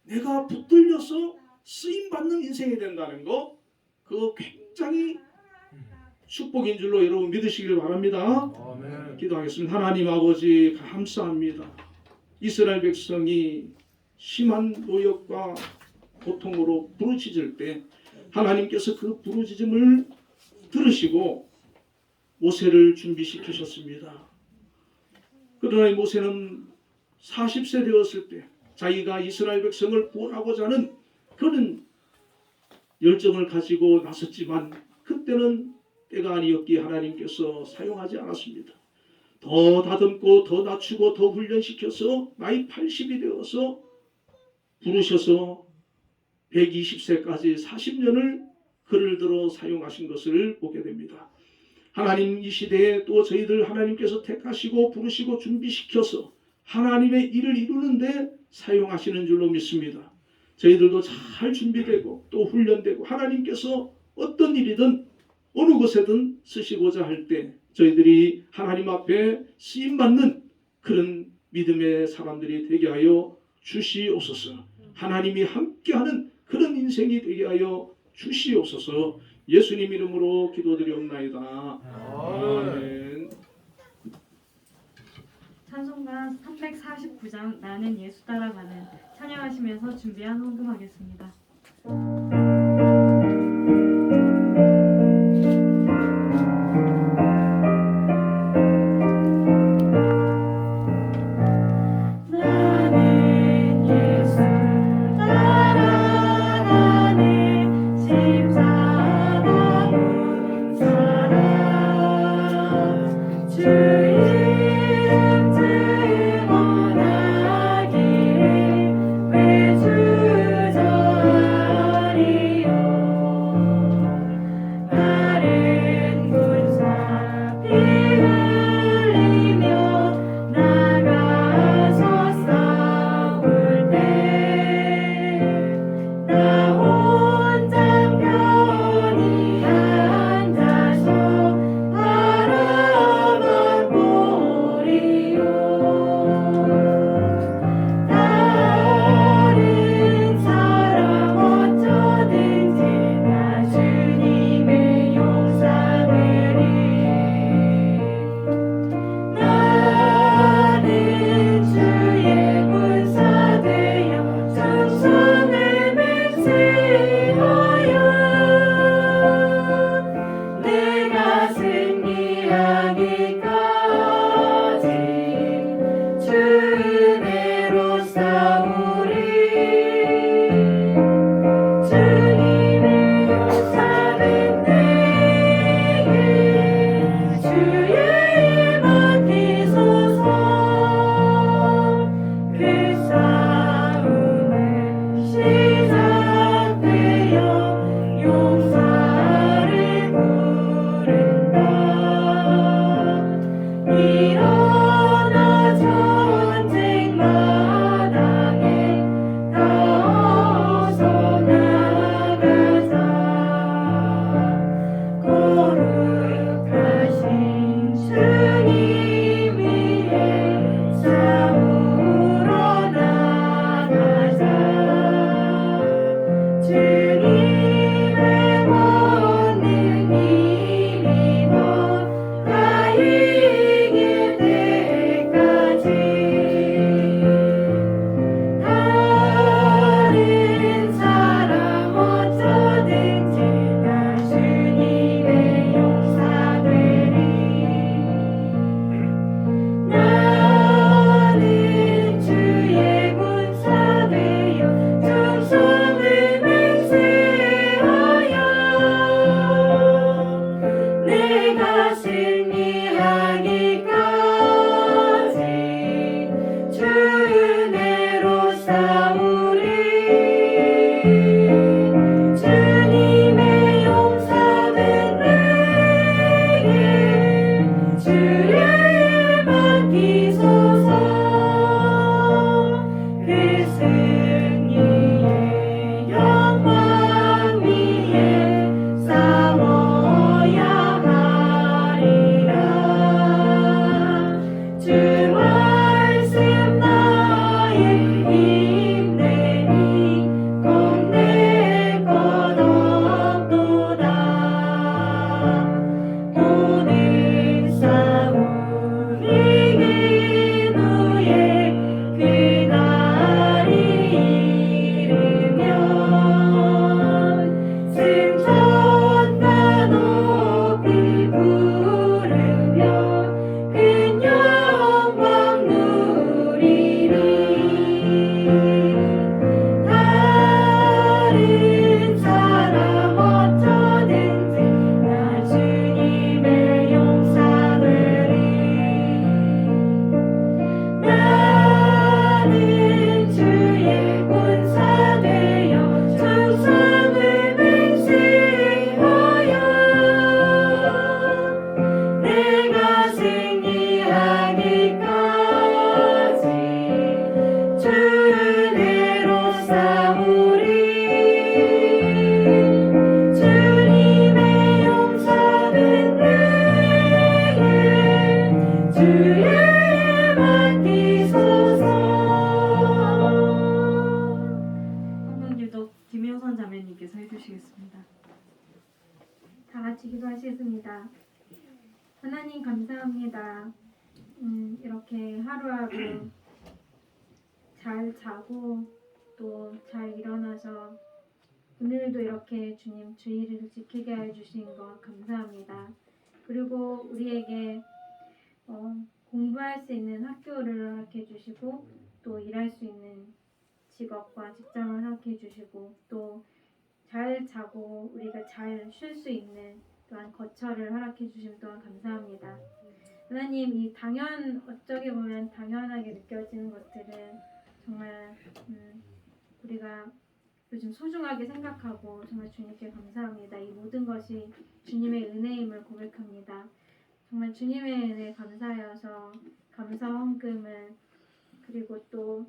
내가 붙들려서 쓰임 받는 인생이 된다는 거, 그거 굉장히 축복인 줄로 여러분 믿으시길 바랍니다. 아멘. 기도하겠습니다. 하나님 아버지 감사합니다. 이스라엘 백성이 심한 노역과 고통으로 부르짖을 때 하나님께서 그 부르짖음을 들으시고 모세를 준비시키셨습니다. 그러나 이 모세는 40세 되었을 때 자기가 이스라엘 백성을 구원하고자 하는 그런 열정을 가지고 나섰지만 그때는 때가 아니었기에 하나님께서 사용하지 않았습니다. 더 다듬고 더 낮추고 더 훈련시켜서 나이 80이 되어서 부르셔서 120세까지 40년을 그를 들어 사용하신 것을 보게 됩니다. 하나님 이 시대에 또 저희들 하나님께서 택하시고 부르시고 준비시켜서 하나님의 일을 이루는데 사용하시는 줄로 믿습니다. 저희들도 잘 준비되고 또 훈련되고 하나님께서 어떤 일이든 어느 곳에든 쓰시고자 할 때 저희들이 하나님 앞에 쓰임받는 그런 믿음의 사람들이 되게 하여 주시옵소서. 하나님이 함께하는 그런 인생이 되게 하여 주시옵소서. 예수님 이름으로 기도드리옵나이다. 아멘. 찬송가 349장 나는 예수 따라가는 찬양하시면서 준비한 헌금하겠습니다. 주의 주의 맡기소서. 한번기도 김효선 자매님께서 해주시겠습니다. 다 같이 기도하시겠습니다. 하나님 감사합니다. 이렇게 하루하루 잘 자고 또 잘 일어나서 오늘도 이렇게 주님 주의를 지키게 해주신 것 감사합니다. 그리고 우리에게 공부할 수 있는 학교를 허락해 주시고 또 일할 수 있는 직업과 직장을 허락해 주시고 또 잘 자고 우리가 잘 쉴 수 있는 또한 거처를 허락해 주심 또한 감사합니다. 하나님, 이 어쩌게 보면 당연하게 느껴지는 것들은 정말 우리가 요즘 소중하게 생각하고 정말 주님께 감사합니다. 이 모든 것이 주님의 은혜임을 고백합니다. 정말 주님의 은혜 감사하여서 감사 헌금을 그리고 또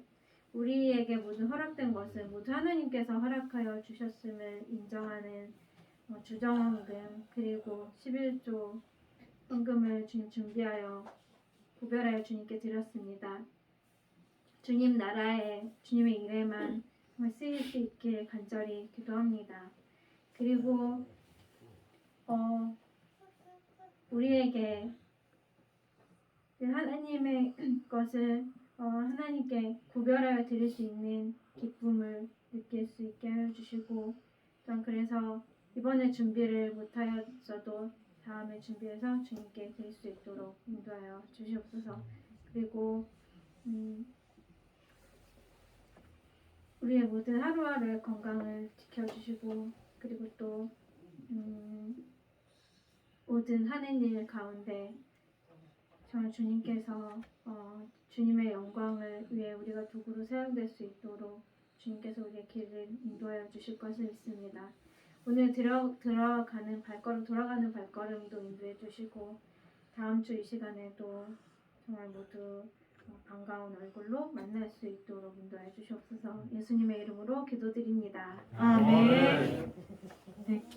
우리에게 모든 허락된 것을 모두 하나님께서 허락하여 주셨음을 인정하는 주정헌금 그리고 11조 헌금을 주님 준비하여 구별하여 주님께 드렸습니다. 주님 나라에 주님의 일에만 정말 쓰일 수 있길 간절히 기도합니다. 그리고 우리에게 하나님의 것을 하나님께 구별하여 드릴 수 있는 기쁨을 느낄 수 있게 하여 주시고 또한 그래서 이번에 준비를 못하였어도 다음에 준비해서 주님께 드릴 수 있도록 인도하여 주시옵소서. 그리고 우리의 모든 하루하루의 건강을 지켜주시고 그리고 또 모든 하는 일 가운데 정말 주님께서 주님의 영광을 위해 우리가 도구로 사용될 수 있도록 주님께서 우리의 길을 인도하여 주실 것을 믿습니다. 오늘 돌아가는 발걸음도 인도해 주시고 다음 주 이 시간에도 정말 모두 반가운 얼굴로 만날 수 있도록 인도해 주시옵소서. 예수님의 이름으로 기도드립니다. 아멘. 네,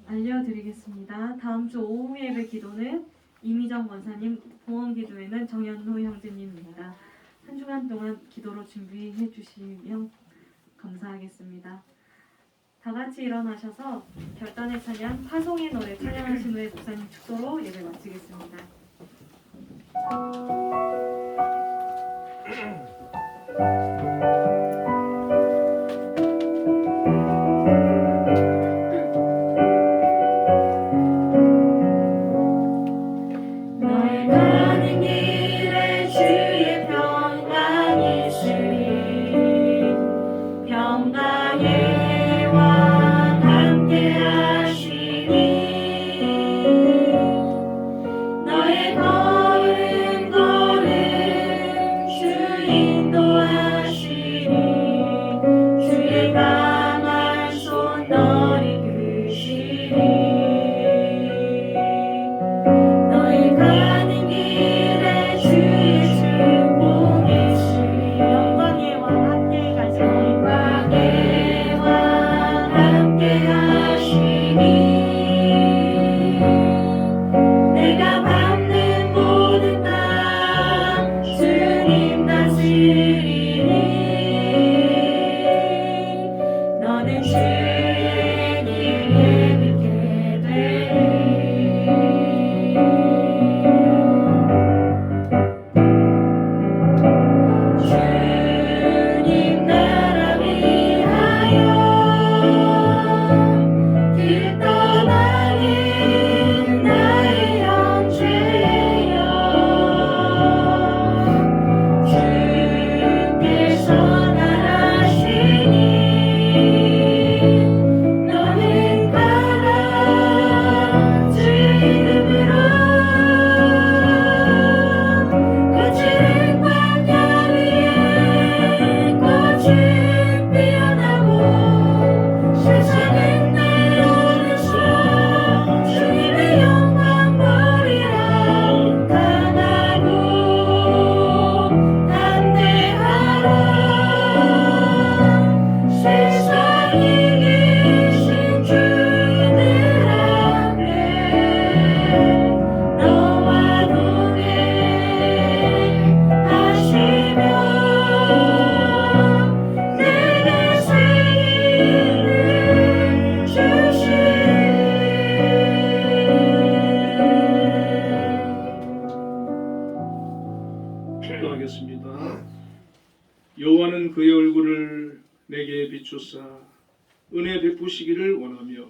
알려드리겠습니다. 다음 주 오후 예배 기도는 이미정 권사님, 봉헌 기도회는 정연호 형제님입니다. 한 주간 동안 기도로 준비해 주시면 감사하겠습니다. 다 같이 일어나셔서 결단의 찬양, 파송의 노래 찬양하신 후에 목사님 축도로 예배 마치겠습니다. 너의 가는 길에 주의 평강이 있으리 평강의 왕 함께 하시니 너의 걸음 기도하겠습니다. 여호와는 그의 얼굴을 내게 비추사 은혜 베푸시기를 원하며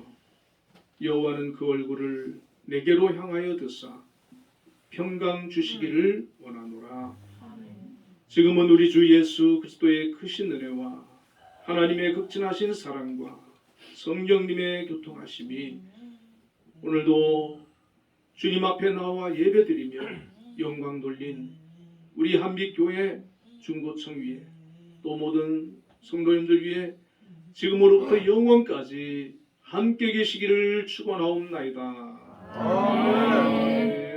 여호와는 그 얼굴을 내게로 향하여 드사 평강 주시기를 원하노라. 지금은 우리 주 예수 그리스도의 크신 은혜와 하나님의 극진하신 사랑과 성령님의 교통하심이 오늘도 주님 앞에 나와 예배드리며 영광 돌린 우리 한빛교회 중고청 위에 또 모든 성도님들 위해 지금으로부터 영원까지 함께 계시기를 축원하옵나이다. 아멘.